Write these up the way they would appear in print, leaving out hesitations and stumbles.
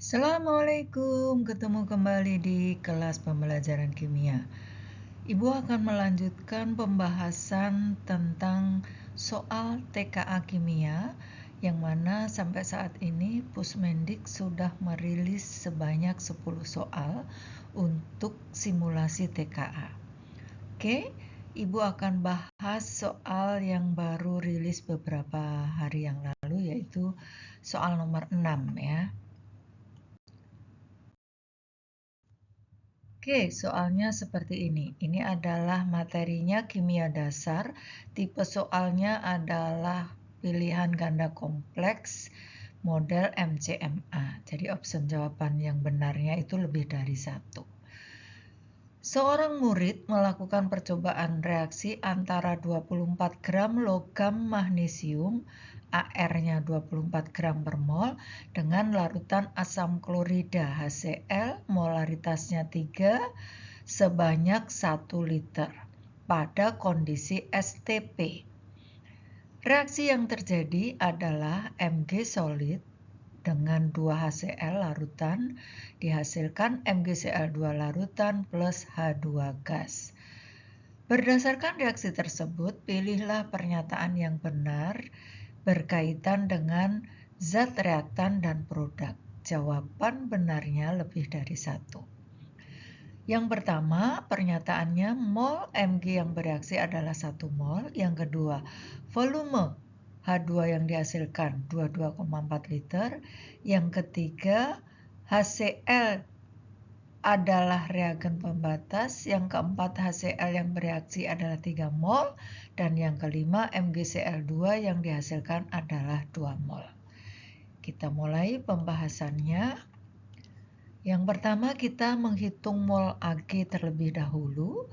Assalamualaikum, ketemu kembali di kelas pembelajaran kimia. Ibu akan melanjutkan pembahasan tentang soal TKA kimia yang mana sampai saat ini Pusmendik sudah merilis sebanyak 10 soal untuk simulasi TKA. Oke, Ibu akan bahas soal yang baru rilis beberapa hari yang lalu, yaitu soal nomor 6 ya. Oke, soalnya seperti ini. Ini adalah materinya kimia dasar. Tipe soalnya adalah pilihan ganda kompleks model MCMA. Jadi opsi jawaban yang benarnya itu lebih dari satu. Seorang murid melakukan percobaan reaksi antara 24 gram logam magnesium AR-nya 24 gram per mol dengan larutan asam klorida HCl molaritasnya 3 sebanyak 1 liter pada kondisi STP. Reaksi yang terjadi adalah Mg solid dengan 2 HCl larutan dihasilkan MgCl2 larutan plus H2 gas. Berdasarkan reaksi tersebut, pilihlah pernyataan yang benar berkaitan dengan zat reaktan dan produk. Jawaban benarnya lebih dari satu. Yang pertama, pernyataannya mol Mg yang bereaksi adalah 1 mol. Yang kedua, volume H2 yang dihasilkan 22,4 liter. Yang ketiga, HCl adalah reagen pembatas. Yang keempat, HCl yang bereaksi adalah 3 mol. Dan yang kelima, MgCl2 yang dihasilkan adalah 2 mol. Kita mulai pembahasannya. Yang pertama kita menghitung mol Ag terlebih dahulu.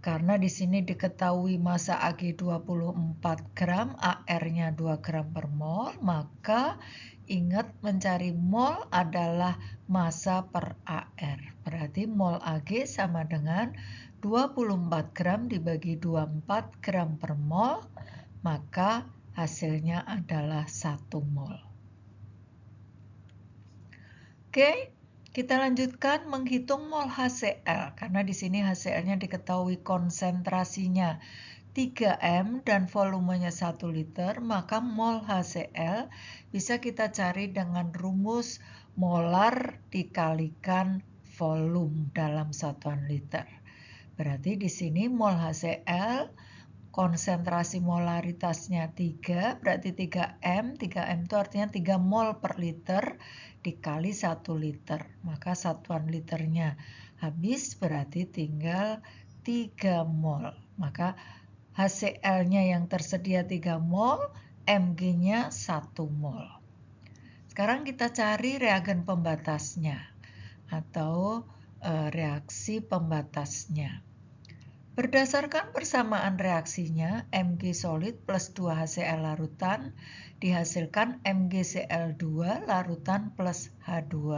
Karena di sini diketahui massa Ag 24 gram, AR-nya 2 gram per mol, maka ingat mencari mol adalah massa per AR. Berarti mol Ag sama dengan 24 gram dibagi 24 gram per mol, maka hasilnya adalah 1 mol. Oke. Kita lanjutkan menghitung mol HCl, karena di sini HCl-nya diketahui konsentrasinya 3M dan volumenya 1 liter, maka mol HCl bisa kita cari dengan rumus molar dikalikan volume dalam satuan liter. Berarti di sini mol HCl konsentrasi molaritasnya 3, berarti 3M. 3M itu artinya 3 mol per liter dikali 1 liter. Maka satuan liternya habis, berarti tinggal 3 mol. Maka HCl-nya yang tersedia 3 mol, Mg-nya 1 mol. Sekarang kita cari reagen pembatasnya atau reaksi pembatasnya. Berdasarkan persamaan reaksinya, Mg solid plus 2 HCl larutan dihasilkan MgCl2 larutan plus H2.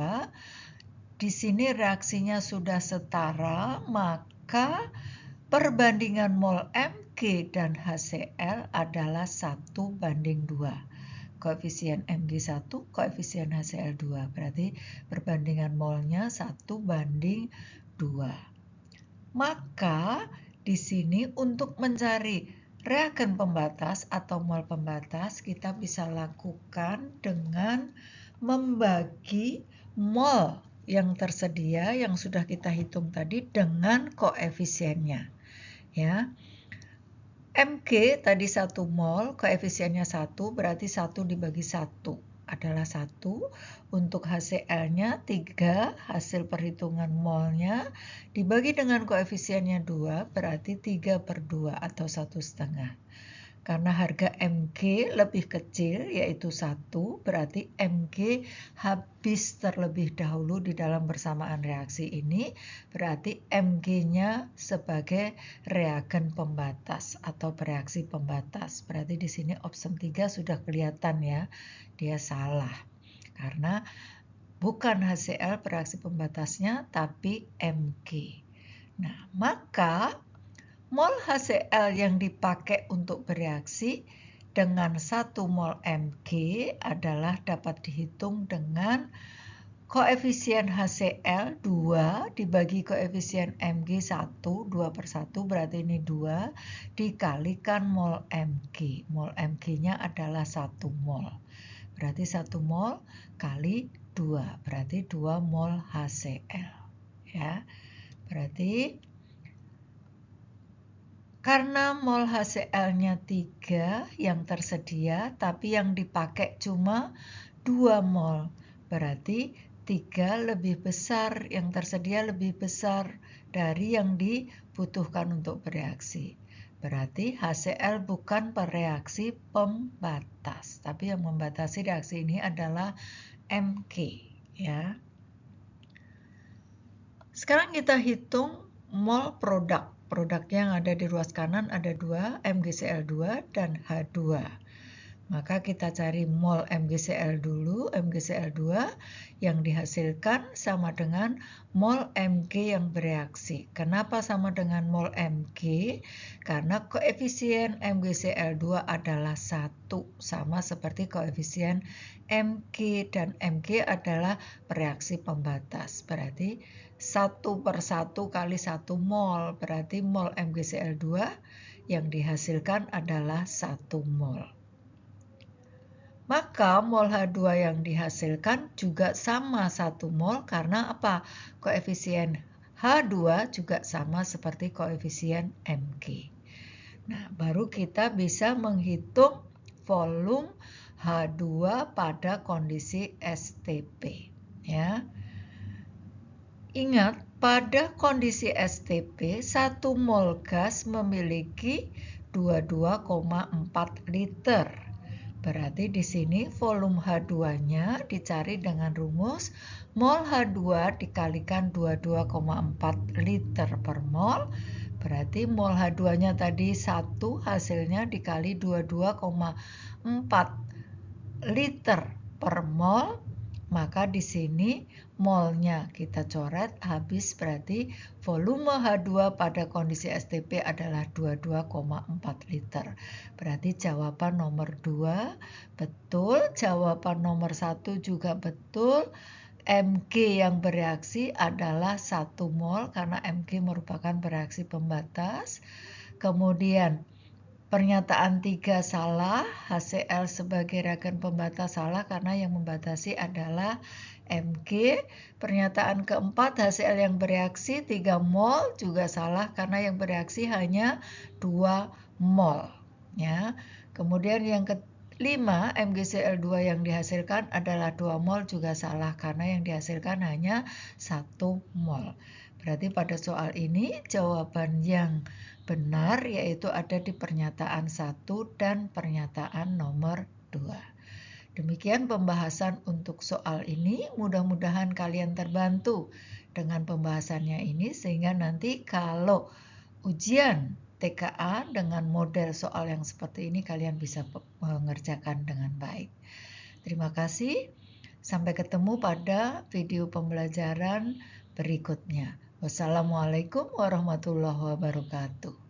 Di sini reaksinya sudah setara, maka perbandingan mol Mg dan HCl adalah 1:2. Koefisien Mg1, koefisien HCl2. Berarti perbandingan molnya 1:2. Maka di sini untuk mencari reagen pembatas atau mol pembatas, kita bisa lakukan dengan membagi mol yang tersedia yang sudah kita hitung tadi dengan koefisiennya. Ya. Mg tadi 1 mol, koefisiennya 1, berarti 1 dibagi 1 adalah 1. Untuk HCl-nya 3, hasil perhitungan molnya dibagi dengan koefisiennya 2, berarti 3/2 atau 1,5. Karena harga Mg lebih kecil, yaitu 1, berarti Mg habis terlebih dahulu di dalam bersamaan reaksi ini, berarti Mg-nya sebagai reagen pembatas atau bereaksi pembatas. Berarti di sini opsi 3 sudah kelihatan ya, dia salah. Karena bukan HCl bereaksi pembatasnya, tapi Mg. Nah, maka mol HCl yang dipakai untuk bereaksi dengan 1 mol Mg adalah dapat dihitung dengan koefisien HCl 2 dibagi koefisien Mg 1, 2/1 berarti ini 2, dikalikan mol Mg. Mol Mg-nya adalah 1 mol. Berarti 1 mol kali 2, berarti 2 mol HCl. Ya, berarti karena mol HCl-nya 3 yang tersedia, tapi yang dipakai cuma 2 mol. Berarti 3 lebih besar, yang tersedia lebih besar dari yang dibutuhkan untuk bereaksi. Berarti HCl bukan bereaksi pembatas, tapi yang membatasi reaksi ini adalah Mg. Ya. Sekarang kita hitung mol produk. Produknya yang ada di ruas kanan ada 2, MgCl2 dan H2. Maka kita cari mol MgCl dulu. MgCl2 yang dihasilkan sama dengan mol Mg yang bereaksi. Kenapa sama dengan mol Mg? Karena koefisien MgCl2 adalah 1, sama seperti koefisien Mg, dan Mg adalah reaksi pembatas. Berarti 1/1 kali 1 mol, berarti mol MgCl2 yang dihasilkan adalah 1 mol. Maka mol H2 yang dihasilkan juga sama 1 mol karena apa? Koefisien H2 juga sama seperti koefisien Mg. Nah, baru kita bisa menghitung volume H2 pada kondisi STP. Ya. Ingat, pada kondisi STP, 1 mol gas memiliki 22,4 liter. Berarti di sini volume H2-nya dicari dengan rumus mol H2 dikalikan 22,4 liter per mol. Berarti mol H2-nya tadi 1, hasilnya dikali 22,4 liter per mol. Maka di sini molnya kita coret habis, berarti volume H2 pada kondisi STP adalah 22,4 liter. Berarti jawaban nomor 2 betul, jawaban nomor 1 juga betul. Mg yang bereaksi adalah 1 mol karena Mg merupakan bereaksi pembatas. Kemudian pernyataan 3 salah, HCl sebagai reagen pembatas salah karena yang membatasi adalah Mg. Pernyataan keempat, HCl yang bereaksi 3 mol juga salah karena yang bereaksi hanya 2 mol. Ya. Kemudian yang kelima, MgCl2 yang dihasilkan adalah 2 mol juga salah karena yang dihasilkan hanya 1 mol. Berarti pada soal ini jawaban yang benar yaitu ada di pernyataan 1 dan pernyataan nomor 2. Demikian pembahasan untuk soal ini. Mudah-mudahan kalian terbantu dengan pembahasannya ini sehingga nanti kalau ujian TKA dengan model soal yang seperti ini kalian bisa mengerjakan dengan baik. Terima kasih. Sampai ketemu pada video pembelajaran berikutnya. Wassalamualaikum warahmatullahi wabarakatuh.